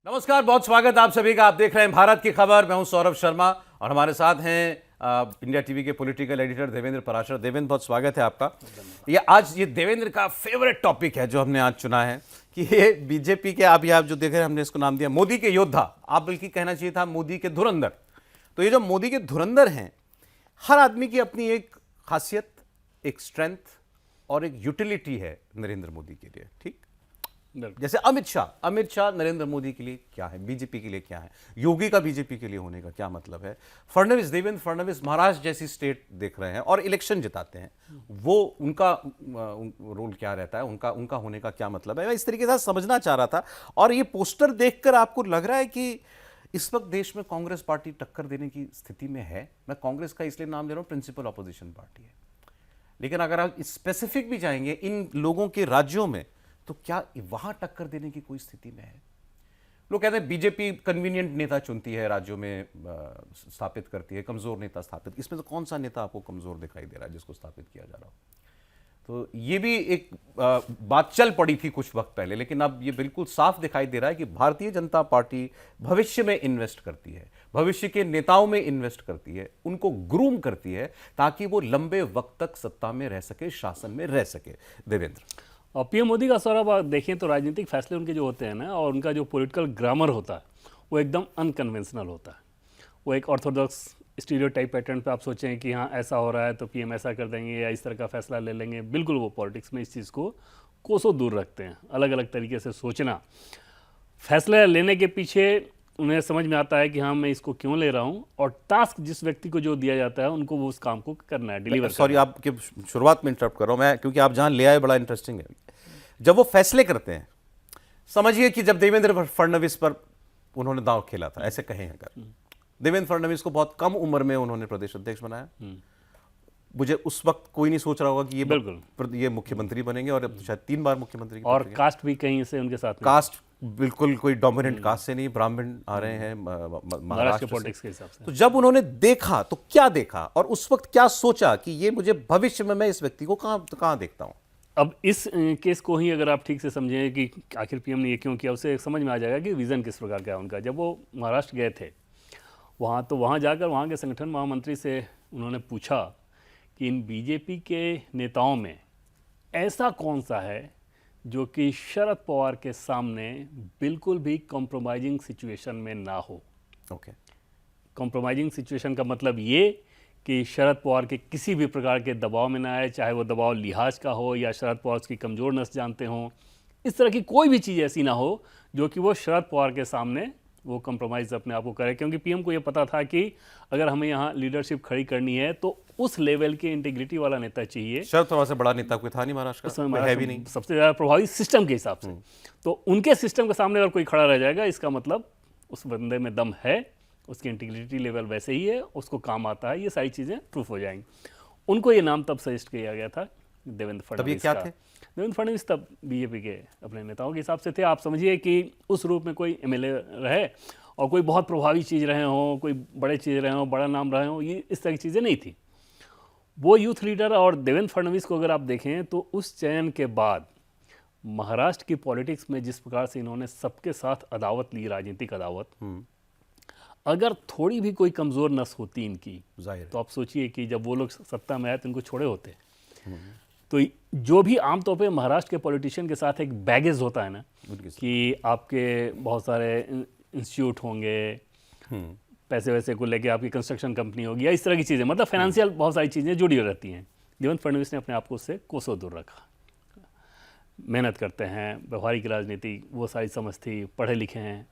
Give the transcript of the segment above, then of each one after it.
नमस्कार, बहुत स्वागत आप सभी का। आप देख रहे हैं भारत की खबर। मैं हूं सौरभ शर्मा और हमारे साथ हैं इंडिया टीवी के पॉलिटिकल एडिटर देवेंद्र पराशर। देवेंद्र, बहुत स्वागत है आपका। ये देवेंद्र का फेवरेट टॉपिक है जो हमने आज चुना है कि ये बीजेपी के आप जो देख रहे हैं, हमने इसको नाम दिया मोदी के योद्धा। आप बल्कि कहना चाहिए था मोदी के धुरंधर। तो ये जो मोदी के धुरंधर हैं, हर आदमी की अपनी एक खासियत, एक स्ट्रेंथ और एक यूटिलिटी है नरेंद्र मोदी के लिए। ठीक, जैसे अमित शाह नरेंद्र मोदी के लिए क्या है, बीजेपी के लिए क्या है, योगी का बीजेपी के लिए होने का क्या मतलब है, फडणवीस, देवेंद्र फडणवीस महाराष्ट्र जैसी स्टेट देख रहे हैं और इलेक्शन जिताते हैं, वो उनका रोल क्या रहता है, उनका होने का क्या मतलब है। मैं इस तरीके से समझना चाह रहा था। और ये पोस्टर देखकर आपको लग रहा है कि इस वक्त देश में कांग्रेस पार्टी टक्कर देने की स्थिति में है। मैं कांग्रेस का इसलिए नाम दे रहा हूं, प्रिंसिपल ऑपोजिशन पार्टी है। लेकिन अगर आप स्पेसिफिक भी जाएंगे इन लोगों के राज्यों में, तो क्या वहां टक्कर देने की कोई स्थिति में है? लोग कहते हैं बीजेपी कन्वीनियंट नेता चुनती है, राज्यों में स्थापित करती है, कमजोर नेता स्थापित। इसमें तो कौन सा नेता आपको कमजोर दिखाई दे रहा है जिसको स्थापित किया जा रहा हो? तो ये भी एक बात चल पड़ी थी कुछ वक्त पहले, लेकिन अब ये बिल्कुल साफ दिखाई दे रहा है कि भारतीय जनता पार्टी भविष्य में इन्वेस्ट करती है, भविष्य के नेताओं में इन्वेस्ट करती है, उनको ग्रूम करती है ताकि वो लंबे वक्त तक सत्ता में रह सके, शासन में रह सके। देवेंद्र, और पीएम मोदी का सौरभ आप देखें तो राजनीतिक फैसले उनके जो होते हैं ना, और उनका जो पॉलिटिकल ग्रामर होता है वो एकदम अनकन्वेंशनल होता है। वो एक ऑर्थोडॉक्स स्टीरियोटाइप पैटर्न पे आप सोचें कि हाँ ऐसा हो रहा है तो पीएम ऐसा कर देंगे या इस तरह का फैसला ले लेंगे, बिल्कुल वो पॉलिटिक्स में इस चीज़ को कोसों दूर रखते हैं। अलग अलग तरीके से सोचना, फैसले लेने के पीछे उन्हें समझ में आता है कि हाँ मैं इसको क्यों ले रहा हूँ, और टास्क जिस व्यक्ति को जो दिया जाता है उनको वो उस काम को करना है, डिलीवर। सॉरी, आपके शुरुआत में इंटरप्ट कर रहा हूँ मैं, क्योंकि आप जहां ले आए बड़ा इंटरेस्टिंग है। जब वो फैसले करते हैं, समझिए कि जब देवेंद्र फडणवीस पर उन्होंने दांव खेला था, ऐसे कहें अगर, देवेंद्र फडणवीस को बहुत कम उम्र में उन्होंने प्रदेश अध्यक्ष बनाया। मुझे उस वक्त कोई नहीं सोच रहा होगा कि ये मुख्यमंत्री बनेंगे, और शायद 3 बार मुख्यमंत्री। और कास्ट भी कहीं से उनके साथ, कास्ट बिल्कुल कोई डोमिनेंट कास्ट से नहीं, ब्राह्मण आ रहे हैं महाराष्ट्र पॉलिटिक्स के हिसाब से। तो जब उन्होंने देखा तो क्या देखा, और उस वक्त क्या सोचा कि ये मुझे भविष्य में मैं इस व्यक्ति को कहां देखता हूं? अब इस केस को ही अगर आप ठीक से समझें कि आखिर पीएम ने ये क्यों किया, उससे समझ में आ जाएगा कि विज़न किस प्रकार का है उनका। जब वो महाराष्ट्र गए थे वहाँ जाकर वहाँ के संगठन महामंत्री से उन्होंने पूछा कि इन बीजेपी के नेताओं में ऐसा कौन सा है जो कि शरद पवार के सामने बिल्कुल भी कॉम्प्रोमाइजिंग सिचुएशन में ना हो। ओके, कॉम्प्रोमाइजिंग सिचुएशन का मतलब ये कि शरद पवार के किसी भी प्रकार के दबाव में ना आए, चाहे वो दबाव लिहाज का हो या शरद पवार उसकी कमज़ोर नस जानते हों। इस तरह की कोई भी चीज़ ऐसी ना हो जो कि वो शरद पवार के सामने वो कंप्रोमाइज़ अपने आप को करे, क्योंकि पीएम को ये पता था कि अगर हमें यहाँ लीडरशिप खड़ी करनी है तो उस लेवल के इंटीग्रिटी वाला नेता चाहिए। शरद पवार से बड़ा नेता कोई था नहीं महाराष्ट्र का, है भी नहीं, सबसे ज़्यादा प्रभावी सिस्टम के हिसाब से। तो उनके सिस्टम के सामने अगर कोई खड़ा रह जाएगा, इसका मतलब उस बंदे में दम है, उसकी इंटीग्रिटी लेवल वैसे ही है, उसको काम आता है, ये सारी चीज़ें प्रूफ हो जाएंगी। उनको ये नाम तब सजेस्ट किया गया था देवेंद्र फडणवीस का। देवेंद्र फडणवीस तब बीजेपी के अपने नेताओं के हिसाब से थे। आप समझिए कि उस रूप में कोई एमएलए रहे और कोई बहुत प्रभावी चीज़ रहे हों, कोई बड़े चीज़ रहे हों, बड़ा नाम रहे हों, ये इस तरह की चीज़ें नहीं थी। वो यूथ लीडर, और देवेंद्र फडणवीस को अगर आप देखें तो उस चयन के बाद महाराष्ट्र की पॉलिटिक्स में जिस प्रकार से इन्होंने सबके साथ अदावत ली, राजनीतिक अदावत, अगर थोड़ी भी कोई कमज़ोर नस होती इनकी, तो आप सोचिए कि जब वो लोग सत्ता में आए तो इनको छोड़े होते। तो जो भी आमतौर पे महाराष्ट्र के पॉलिटिशियन के साथ एक बैगेज होता है ना, कि आपके बहुत सारे इंस्टीट्यूट होंगे, पैसे वैसे को लेके आपकी कंस्ट्रक्शन कंपनी होगी या इस तरह की चीज़ें, मतलब फाइनेंशियल बहुत सारी चीज़ें जुड़ी रहती हैं। देवेंद्र फडणवीस ने अपने आप को उससे कोसों दूर रखा। मेहनत करते हैं, व्यवहारिक राजनीति वो सारी समझ थी, पढ़े लिखे हैं।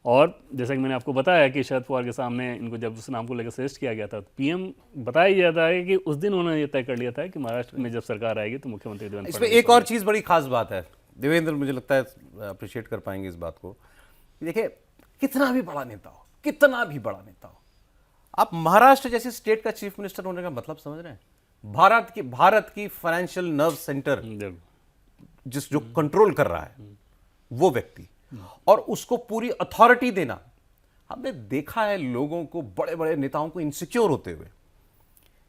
और जैसा कि मैंने आपको बताया कि शरद पवार के सामने इनको जब उस नाम को लेकर सजेस्ट किया गया था, तो पीएम बताया जाता है कि उस दिन उन्होंने ये तय कर लिया था कि महाराष्ट्र में जब सरकार आएगी तो मुख्यमंत्री देवेंद्र फडणवीस। इसमें एक और चीज़ बड़ी खास बात है, देवेंद्र मुझे लगता है अप्रिशिएट कर पाएंगे इस बात को। देखिए, कितना भी बड़ा नेता हो, कितना भी बड़ा नेता हो, आप महाराष्ट्र जैसे स्टेट का चीफ मिनिस्टर होने का मतलब समझ रहे हैं? भारत की फाइनेंशियल नर्व सेंटर जो कंट्रोल कर रहा है वो व्यक्ति, और उसको पूरी अथॉरिटी देना। हमने देखा है लोगों को, बड़े बड़े नेताओं को इनसिक्योर होते हुए,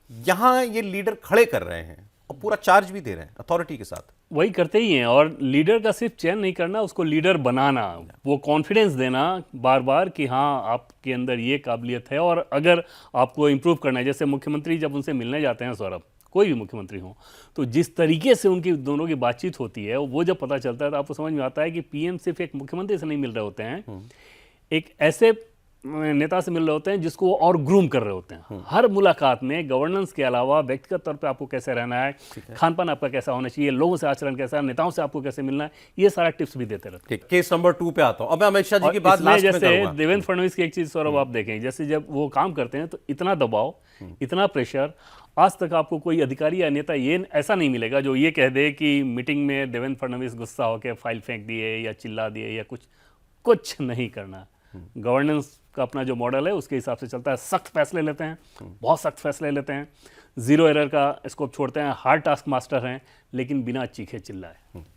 यहां ये लीडर खड़े कर रहे हैं और पूरा चार्ज भी दे रहे हैं अथॉरिटी के साथ। वही करते ही हैं। और लीडर का सिर्फ चयन नहीं करना, उसको लीडर बनाना, वो कॉन्फिडेंस देना बार बार कि हाँ आपके अंदर ये काबिलियत है और अगर आपको इम्प्रूव करना है। जैसे मुख्यमंत्री जब उनसे मिलने जाते हैं सौरभ, कोई भी मुख्यमंत्री हो, तो जिस तरीके से उनकी दोनों की बातचीत होती है वो जब पता चलता है तो आपको समझ में आता है कि पीएम सिर्फ एक मुख्यमंत्री से नहीं मिल रहे होते हैं, एक ऐसे नेता से मिल रहे होते हैं जिसको वो और ग्रूम कर रहे होते हैं। हर मुलाकात में गवर्नेंस के अलावा व्यक्तिगत तौर पे आपको कैसे रहना है, खान पान आपका कैसा होना चाहिए, लोगों से आचरण कैसा है, नेताओं से आपको कैसे मिलना है, ये सारा टिप्स भी देते रहते हैं। ठीक, केस नंबर 2 पे आता हूं। अब मैं अमित शाह जी की और बात इसमें लास्ट में जैसे करूंगा। देवेंद्र फडणवीस की एक चीज सौरभ आप देखें, जैसे जब वो काम करते हैं तो इतना दबाव, इतना प्रेशर, आज तक आपको कोई अधिकारी या नेता ये ऐसा नहीं मिलेगा जो ये कह दे कि मीटिंग में देवेंद्र फडणवीस गुस्सा होकर फाइल फेंक दिए या चिल्ला दिए या कुछ नहीं करना। गवर्नेंस का अपना जो मॉडल है उसके हिसाब से चलता है, सख्त फैसले लेते हैं, बहुत सख्त फैसले लेते हैं, जीरो एरर का स्कोप छोड़ते हैं, हार्ड टास्क मास्टर हैं, लेकिन बिना चीखे चिल्लाए।